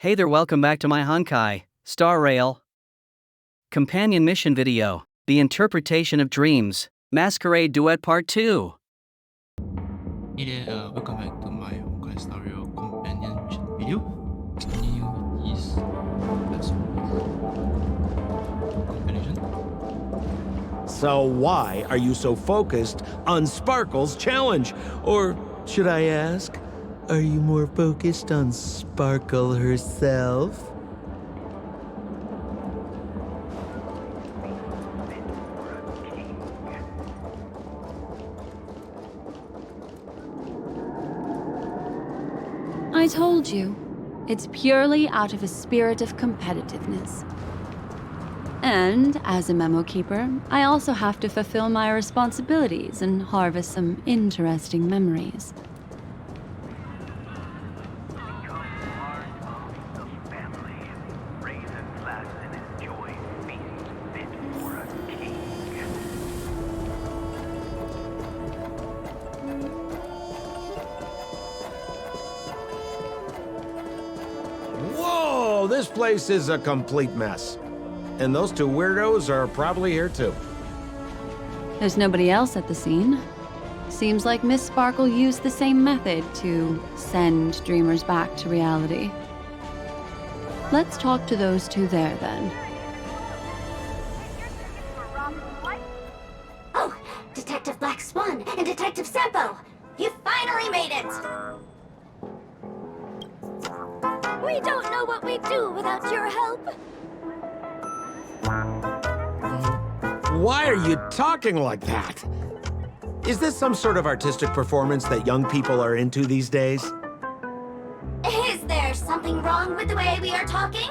Hey there, welcome back to my Honkai, Star Rail companion mission video, The Interpretation of Dreams, Masquerade Duet Part 2. Welcome back to my Honkai Star Rail companion mission video. Continue with this companion. So why are you so focused on Sparkle's challenge? Or should I ask, are you more focused on Sparkle herself? I told you, it's purely out of a spirit of competitiveness. And as a memo keeper, I also have to fulfill my responsibilities and harvest some interesting memories. Whoa, this place is a complete mess. And those two weirdos are probably here too. There's nobody else at the scene. Seems like Miss Sparkle used the same method to send dreamers back to reality. Let's talk to those two there, then. Oh, Detective BlackSwan and Detective Sempo! You finally made it! We don't know what we'd do without your help. Why are you talking like that? Is this some sort of artistic performance that young people are into these days? Is there something wrong with the way we are talking?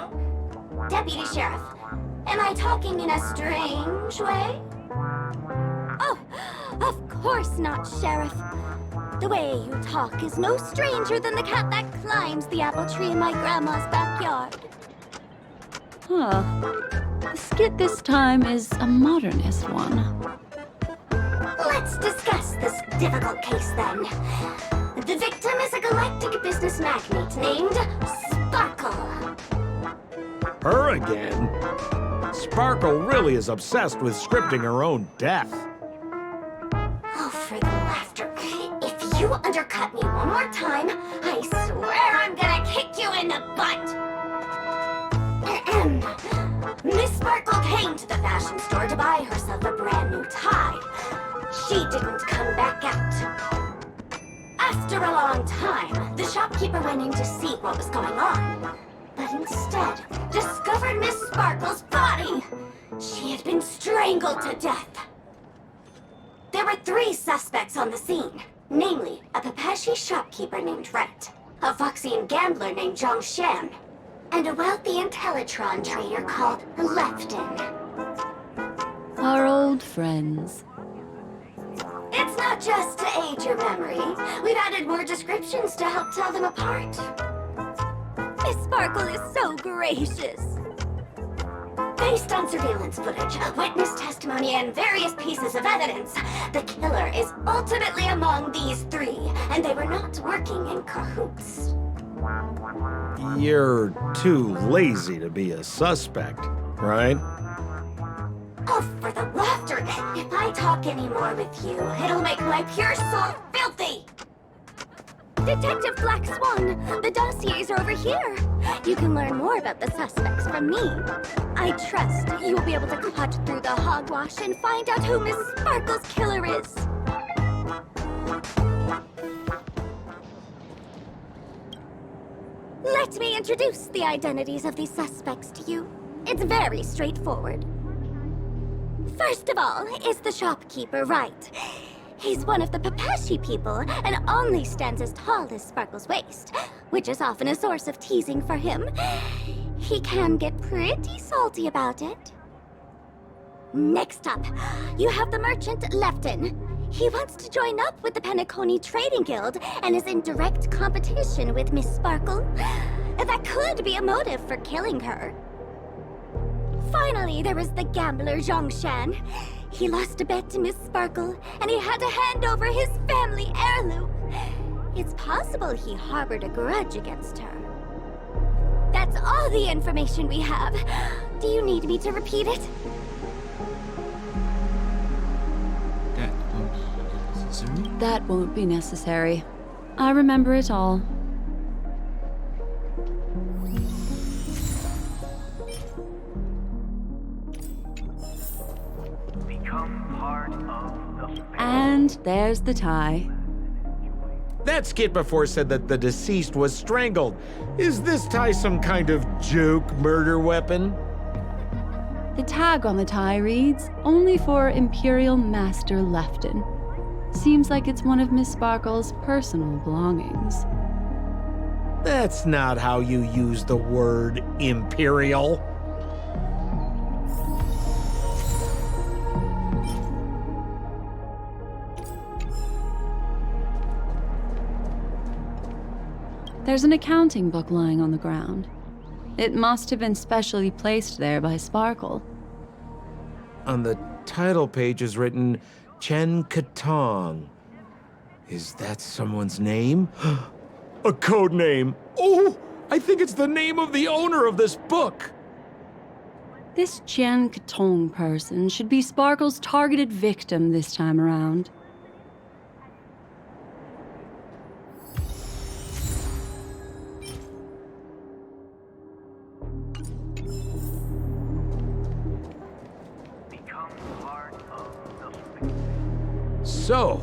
Deputy Sheriff, am I talking in a strange way? Oh, of course not, Sheriff. The way you talk is no stranger than the cat that climbs the apple tree in my grandma's backyard. Huh. The skit this time is a modernist one. Let's discuss this difficult case then. The victim is a galactic business magnate named Sparkle. Her again? Sparkle really is obsessed with scripting her own death. Oh, for the laughter. If you undercut me one more time, I swear I'm gonna kick you in the butt! Miss Sparkle came to the fashion store to buy herself a brand new tie. She didn't come back out. After a long time, the shopkeeper went in to see what was going on, but instead discovered Miss Sparkle's body. She had been strangled to death. There were 3 suspects on the scene, namely a Papashi shopkeeper named Rhett, a Foxian gambler named Zhongshan, and a wealthy Intellitron trader called Lefton. Our old friends. It's not just to aid your memory. We've added more descriptions to help tell them apart. Miss Sparkle is so gracious. Based on surveillance footage, witness testimony, and various pieces of evidence, the killer is ultimately among these 3, and they were not working in cahoots. You're too lazy to be a suspect, right? Oh, for the laughter! If I talk anymore with you, it'll make my pure soul filthy! Detective BlackSwan, the dossiers are over here. You can learn more about the suspects from me. I trust you'll be able to cut through the hogwash and find out who Miss Sparkle's killer is. Let me introduce the identities of these suspects to you. It's very straightforward. First of all is the shopkeeper, Wright. He's one of the Papashi people and only stands as tall as Sparkle's waist, which is often a source of teasing for him. He can get pretty salty about it. Next up, you have the merchant Lefton. He wants to join up with the Penacony Trading Guild and is in direct competition with Miss Sparkle. That could be a motive for killing her. Finally, there is the gambler Zhongshan. He lost a bet to Miss Sparkle, and he had to hand over his family heirloom. It's possible he harbored a grudge against her. That all the information we have. Do you need me to repeat it? That won't be necessary. That won't be necessary. I remember it all. And there's the tie. That skit before said that the deceased was strangled. Is this tie some kind of joke murder weapon? The tag on the tie reads, "Only for Imperial Master Lefton." Seems like it's one of Miss Sparkle's personal belongings. That's not how you use the word imperial. There's an accounting book lying on the ground. It must have been specially placed there by Sparkle. On the title page is written Chen Katong. Is that someone's name? A code name. Oh, I think it's the name of the owner of this book. This Jian Katong person should be Sparkle's targeted victim this time around. So,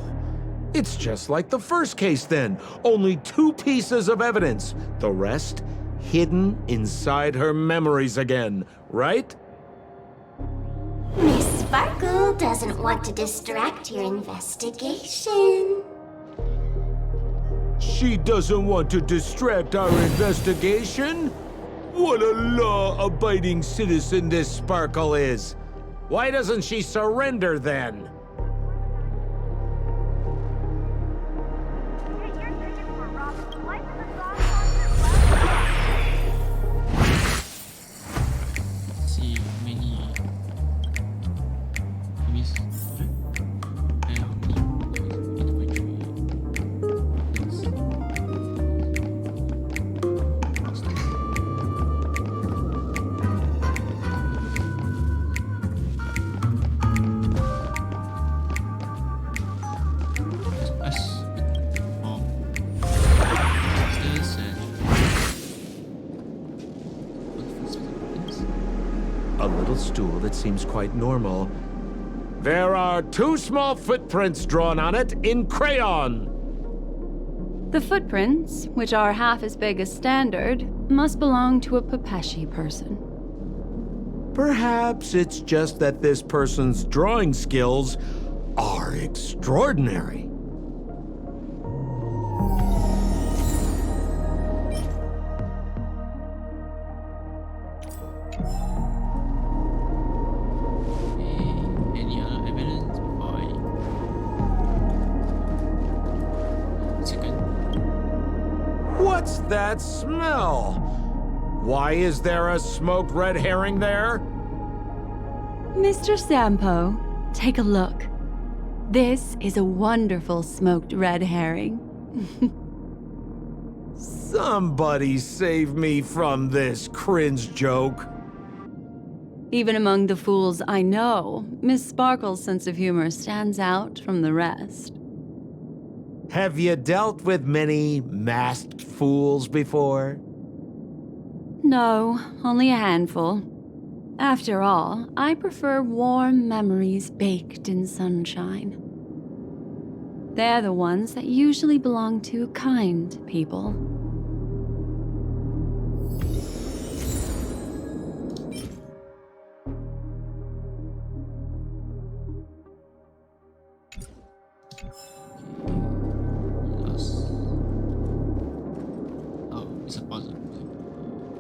it's just like the first case then. Only 2 pieces of evidence. The rest hidden inside her memories again, right? Miss Sparkle doesn't want to distract your investigation. She doesn't want to distract our investigation? What a law-abiding citizen this Sparkle is. Why doesn't she surrender then? See many enemies. A little stool that seems quite normal. There are 2 small footprints drawn on it in crayon. The footprints, which are half as big as standard, must belong to a Pepeshi person. Perhaps it's just that this person's drawing skills are extraordinary. Any other evidence before I... Second. What's that smell? Why is there a smoked red herring there? Mr. Sampo, take a look. This is a wonderful smoked red herring. Somebody save me from this cringe joke. Even among the fools I know, Miss Sparkle's sense of humor stands out from the rest. Have you dealt with many masked fools before? No, only a handful. After all, I prefer warm memories baked in sunshine. They're the ones that usually belong to kind people. Last. Oh, it's a puzzle.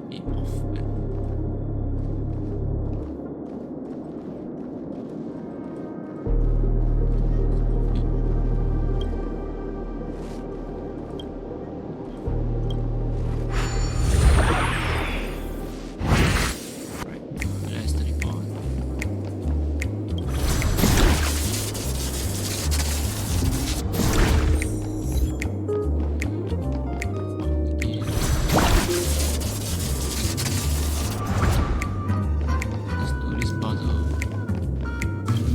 Be off.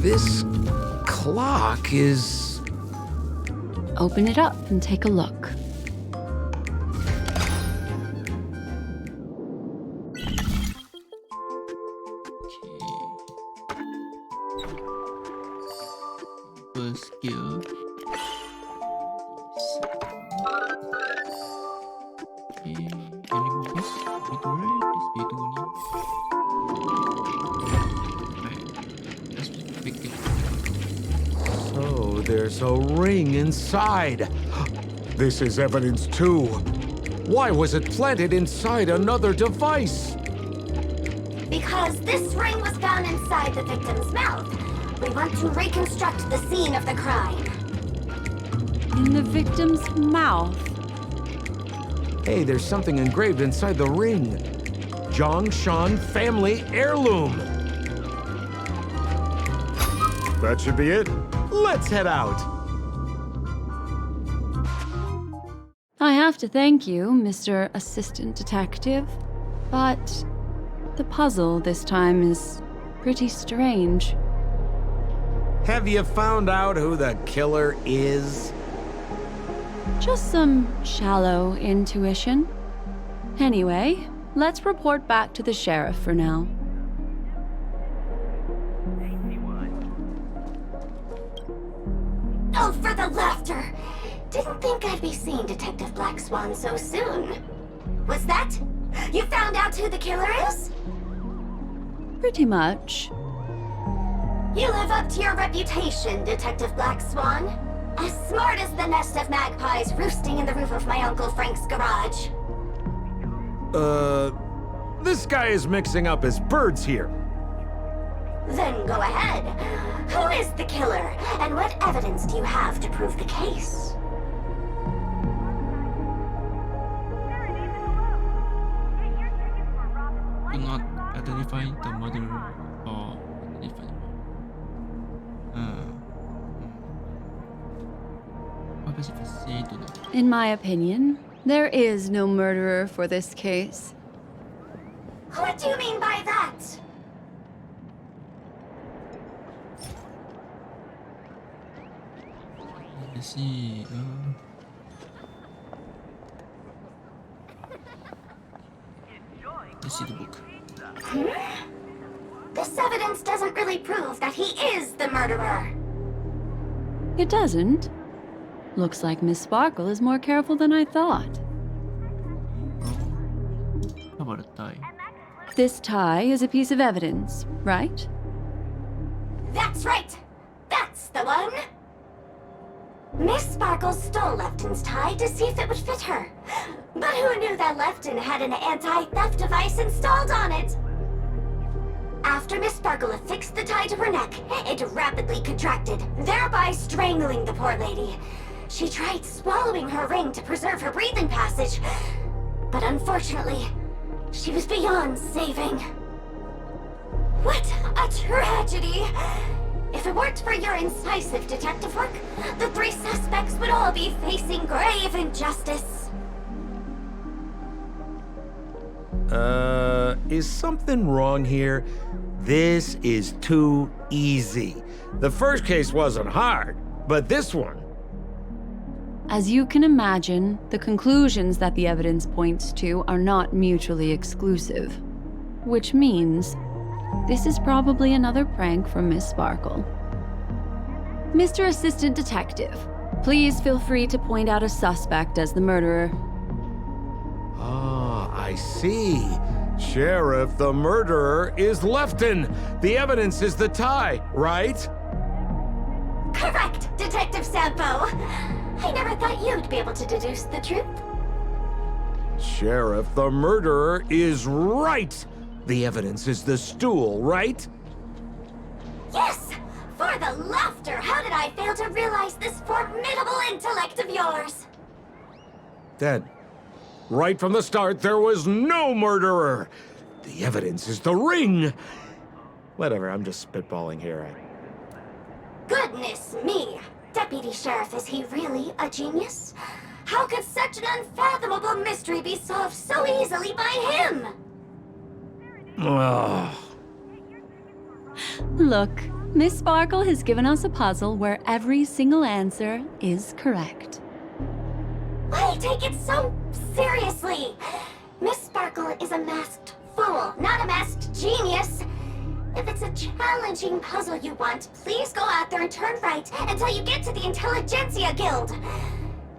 This clock is... Open it up and take a look. First skill. Okay, can you move this? Need to right? This way to only. Right. Let's pick it. So there's a ring inside. This is evidence too. Why was it planted inside another device? Because this ring was found inside the victim's mouth. We want to reconstruct the scene of the crime. In the victim's mouth. Hey, there's something engraved inside the ring. Zhongshan family heirloom. That should be it. Let's head out. I have to thank you, Mr. Assistant Detective, but the puzzle this time is pretty strange. Have you found out who the killer is? Just some shallow intuition. Anyway, let's report back to the sheriff for now. Oh, for the laughter! Didn't think I'd be seeing Detective BlackSwan so soon. Was that? You found out who the killer is? Pretty much. You live up to your reputation, Detective BlackSwan. As smart as the nest of magpies roosting in the roof of my Uncle Frank's garage. This guy is mixing up his birds here. Then go ahead. Who is the killer, and what evidence do you have to prove the case? Do not identify the murderer or identify. What specificity do not? In my opinion, there is no murderer for this case. What do you mean by that? Let's see. Let's see the book. This evidence doesn't really prove that he is the murderer. It doesn't. Looks like Miss Sparkle is more careful than I thought. How about a tie? This tie is a piece of evidence, right? That's right! That's the one! Miss Sparkle stole Lefton's tie to see if it would fit her. But who knew that Lefton had an anti-theft device installed on it? After Miss Sparkle affixed the tie to her neck, it rapidly contracted, thereby strangling the poor lady. She tried swallowing her ring to preserve her breathing passage, but unfortunately, she was beyond saving. What a tragedy! If it weren't for your incisive detective work, the three suspects would all be facing grave injustice. Is something wrong here? This is too easy. The first case wasn't hard, but this one... As you can imagine, the conclusions that the evidence points to are not mutually exclusive. Which means, this is probably another prank from Miss Sparkle. Mr. Assistant Detective, please feel free to point out a suspect as the murderer. Ah, I see. Sheriff, the murderer is Lefton. The evidence is the tie, right? Correct, Detective Sampo. I never thought you'd be able to deduce the truth. Sheriff, the murderer is right. The evidence is the stool, right? Yes! For the laughter, how did I fail to realize this formidable intellect of yours? Dead. Right from the start, there was no murderer. The evidence is the ring. Whatever, I'm just spitballing here. Goodness me! Deputy Sheriff, is he really a genius? How could such an unfathomable mystery be solved so easily by him? Ugh. Look, Miss Sparkle has given us a puzzle where every single answer is correct. Why take it so seriously? Miss Sparkle is a masked fool, not a masked genius. If it's a challenging puzzle you want, please go out there and turn right until you get to the Intelligentsia Guild.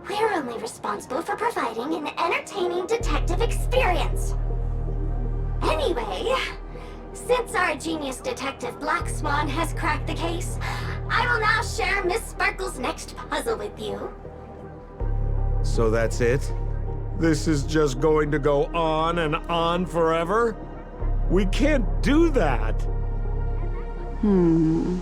We're only responsible for providing an entertaining detective experience. Anyway, since our genius detective BlackSwan has cracked the case, I will now share Miss Sparkle's next puzzle with you. So that's it? This is just going to go on and on forever? We can't do that! Then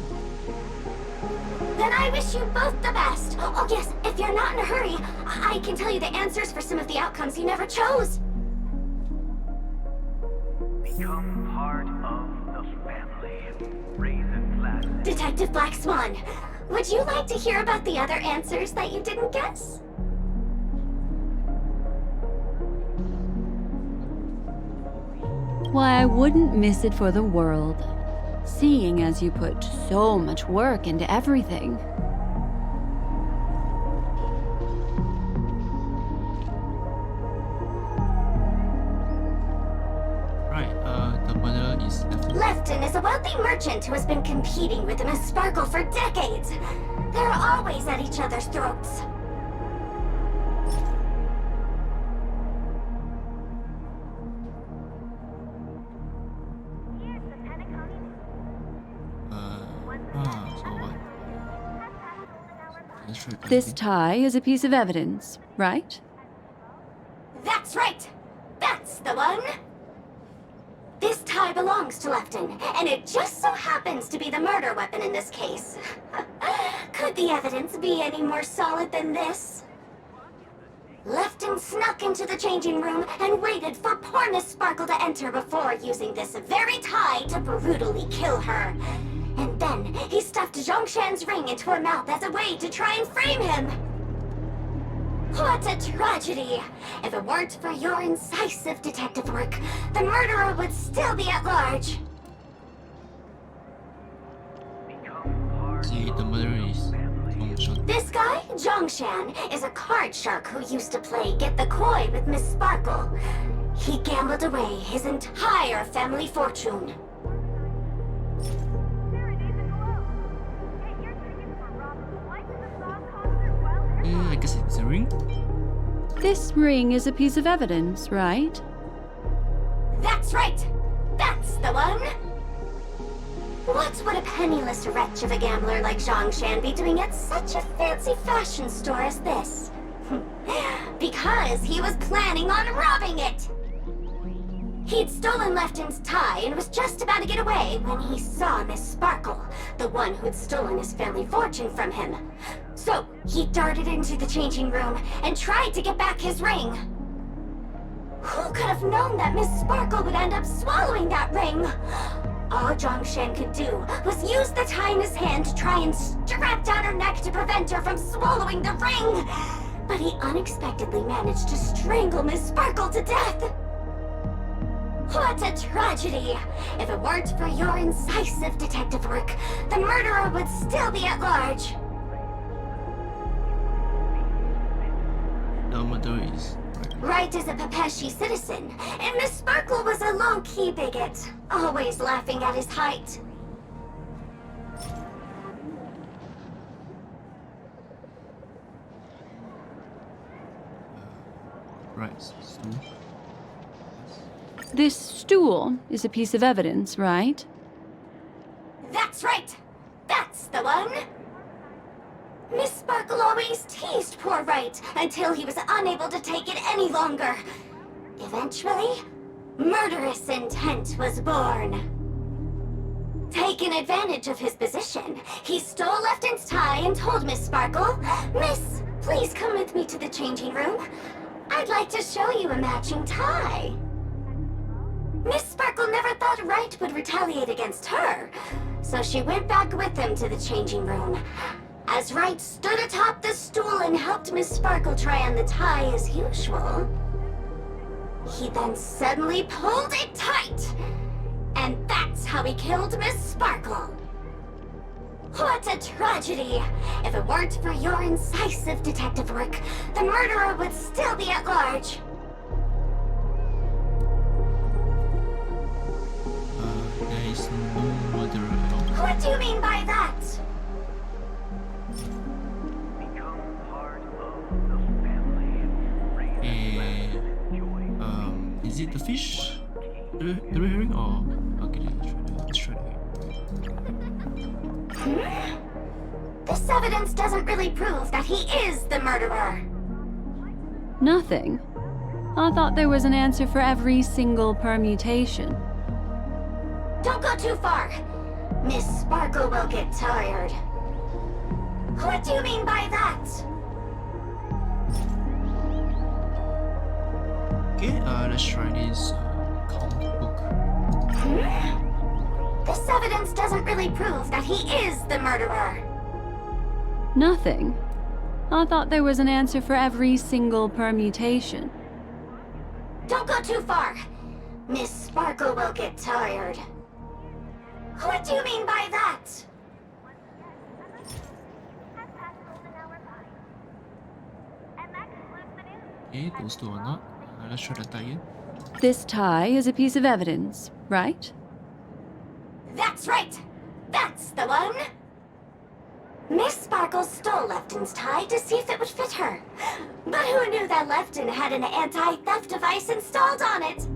I wish you both the best. Oh yes, if you're not in a hurry, I can tell you the answers for some of the outcomes you never chose. Become part of the family. Raisin flat. Detective BlackSwan, would you like to hear about the other answers that you didn't guess? Why, I wouldn't miss it for the world, seeing as you put so much work into everything. Right, the puzzle is Lefton is a wealthy merchant who has been competing with Miss Sparkle for decades. They're always at each other's throats. so what? That's right. This tie is a piece of evidence, right? That's right! That's the one! This tie belongs to Lefton, and it just so happens to be the murder weapon in this case. Could the evidence be any more solid than this? Lefton snuck into the changing room and waited for poor Miss Sparkle to enter before using this very tie to brutally kill her. And then he stuffed Zhongshan's ring into her mouth as a way to try and frame him. What a tragedy! If it weren't for your incisive detective work, the murderer would still be at large. See, the mother is Zhongshan. This guy, Zhongshan, is a card shark who used to play Get the Koi with Miss Sparkle. He gambled away his entire family fortune. I guess it's a ring? This ring is a piece of evidence, right? That's right! That's the one! What would a penniless wretch of a gambler like Zhongshan be doing at such a fancy fashion store as this? Because he was planning on robbing it! He'd stolen Lefton's tie and was just about to get away when he saw Miss Sparkle, the one who'd stolen his family fortune from him. So, he darted into the changing room and tried to get back his ring. Who could have known that Miss Sparkle would end up swallowing that ring? All Zhongshan could do was use the tie in his hand to try and strap down her neck to prevent her from swallowing the ring. But he unexpectedly managed to strangle Miss Sparkle to death. What a tragedy! If it weren't for your incisive detective work, the murderer would still be at large. The mother is Wright is a Pepeshi citizen, and Miss Sparkle was a low-key bigot, always laughing at his height. right. So, This stool is a piece of evidence, right? That's right! That's the one! Miss Sparkle always teased poor Wright until he was unable to take it any longer. Eventually, murderous intent was born. Taking advantage of his position, he stole Lefton's tie and told Miss Sparkle, "Miss, please come with me to the changing room. I'd like to show you a matching tie." Miss Sparkle never thought Wright would retaliate against her, so she went back with him to the changing room. As Wright stood atop the stool and helped Miss Sparkle try on the tie as usual, he then suddenly pulled it tight. And that's how how he killed Miss Sparkle. What a tragedy! If it weren't for your incisive detective work, the murderer would still be at large. There is no murderer at all. What do you mean by that? Become part of the family. Raise a glass of joy. Is it the fish? The red herring or? Okay, let's try it. This evidence doesn't really prove that he is the murderer. Nothing. I thought there was an answer for every single permutation. Don't go too far. Miss Sparkle will get tired. What do you mean by that? Okay, let's try this comic book. This evidence doesn't really prove that he is the murderer. Nothing. I thought there was an answer for every single permutation. Don't go too far. Miss Sparkle will get tired. What do you mean by that? Okay, those two are not. Let's try the tie in. This tie is a piece of evidence, right? That's right! That's the one! Miss Sparkle stole Lefton's tie to see if it would fit her. But who knew that Lefton had an anti-theft device installed on it?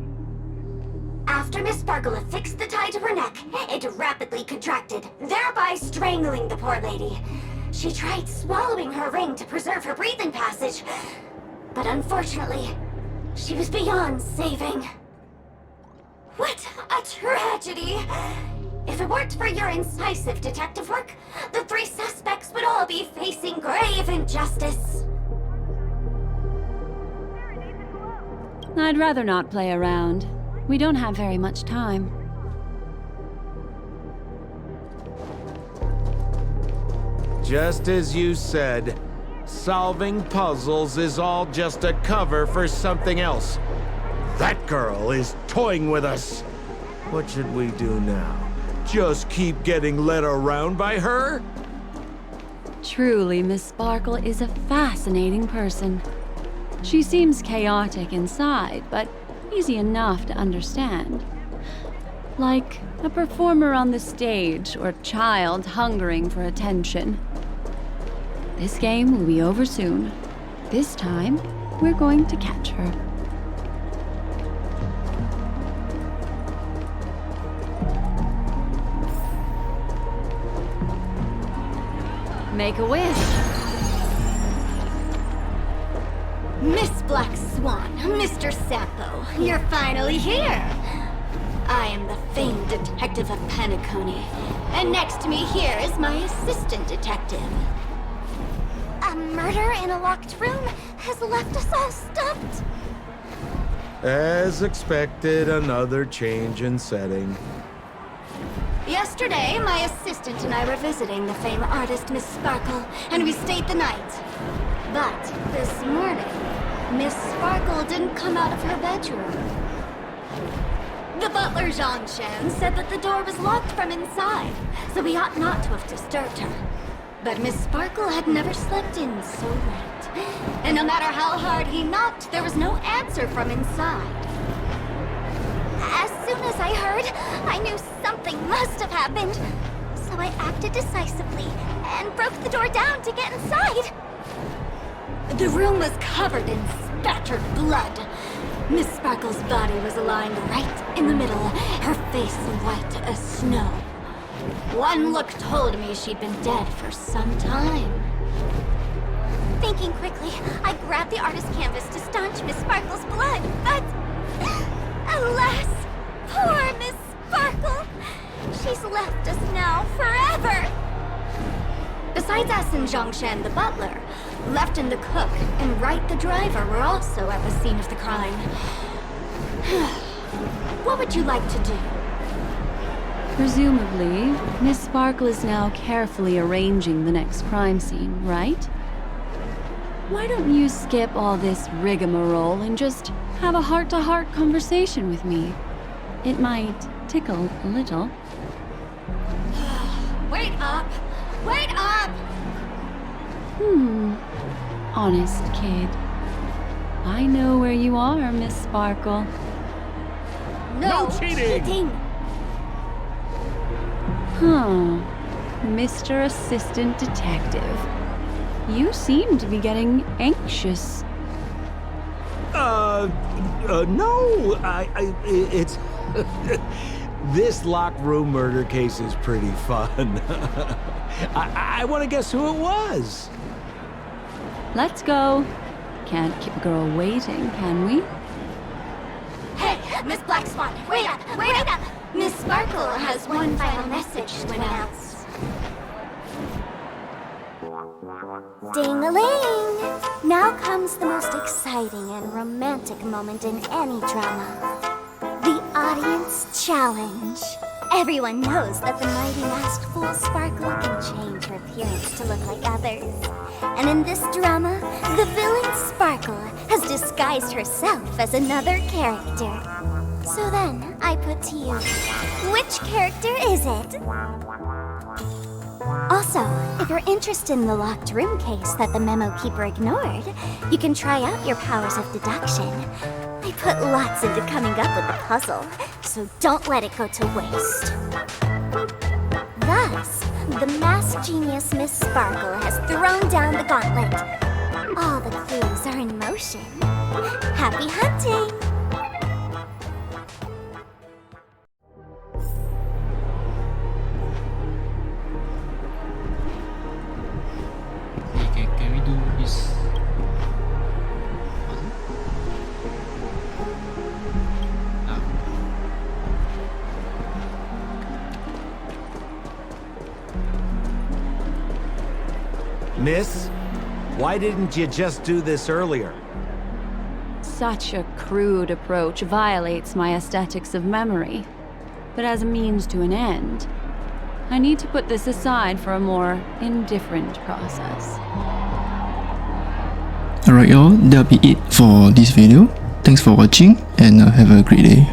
After Miss Sparkle affixed the tie to her neck, it rapidly contracted, thereby strangling the poor lady. She tried swallowing her ring to preserve her breathing passage, but unfortunately, she was beyond saving. What a tragedy! If it weren't for your incisive detective work, the three suspects would all be facing grave injustice. I'd rather not play around. We don't have very much time. Just as you said, solving puzzles is all just a cover for something else. That girl is toying with us. What should we do now? Just keep getting led around by her? Truly, Miss Sparkle is a fascinating person. She seems chaotic inside, but easy enough to understand. Like a performer on the stage or child hungering for attention. This game will be over soon. This time, we're going to catch her. Make a wish. Miss BlackSwan, Mr. Sapo, you're finally here. I am the famed detective of Penacony, and next to me here is my assistant detective. A murder in a locked room has left us all stumped. As expected, another change in setting. Yesterday, my assistant and I were visiting the famed artist Miss Sparkle, and we stayed the night. But this morning, Miss Sparkle didn't come out of her bedroom. The butler, Jean-Shan, said that the door was locked from inside, so we ought not to have disturbed her. But Miss Sparkle had never slept in so late. And no matter how hard he knocked, there was no answer from inside. As soon as I heard, I knew something must have happened. So I acted decisively and broke the door down to get inside. The room was covered in spattered blood. Miss Sparkle's body was lying right in the middle, her face white as snow. One look told me she'd been dead for some time. Thinking quickly, I grabbed the artist canvas to staunch Miss Sparkle's blood, but... alas, poor Miss Sparkle! She's left us now forever! Besides us and Zhongshan the butler, Lefton the cook and Wright the driver were also at the scene of the crime. What would you like to do? Presumably, Miss Sparkle is now carefully arranging the next crime scene, right? Why don't you skip all this rigmarole and just have a heart-to-heart conversation with me? It might tickle a little. Wait up! Wait up! Honest kid. I know where you are, Miss Sparkle. No, cheating! Huh. Mr. Assistant Detective. You seem to be getting anxious. No, it's... This locked room murder case is pretty fun. I want to guess who it was. Let's go. Can't keep a girl waiting, can we? Hey, Miss BlackSwan, wait up! Wait up! Miss Sparkle has one final message to announce. Ding-a-ling! Now comes the most exciting and romantic moment in any drama. The audience challenge. Everyone knows that the mighty masked fool Sparkle can change her appearance to look like others. And in this drama, the villain Sparkle has disguised herself as another character. So then, I put to you, which character is it? Also, if you're interested in the locked room case that the memo keeper ignored, you can try out your powers of deduction. I put lots into coming up with the puzzle, so don't let it go to waste. Thus, the masked genius Miss Sparkle has thrown down the gauntlet. All the clues are in motion. Happy hunting! Can we do this? Ah. Miss, why didn't you just do this earlier? Such a crude approach violates my aesthetics of memory. But as a means to an end, I need to put this aside for a more indifferent process. Alright y'all, that'll be it for this video. Thanks for watching and have a great day.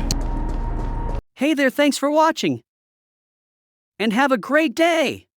Hey there, thanks for watching. And have a great day!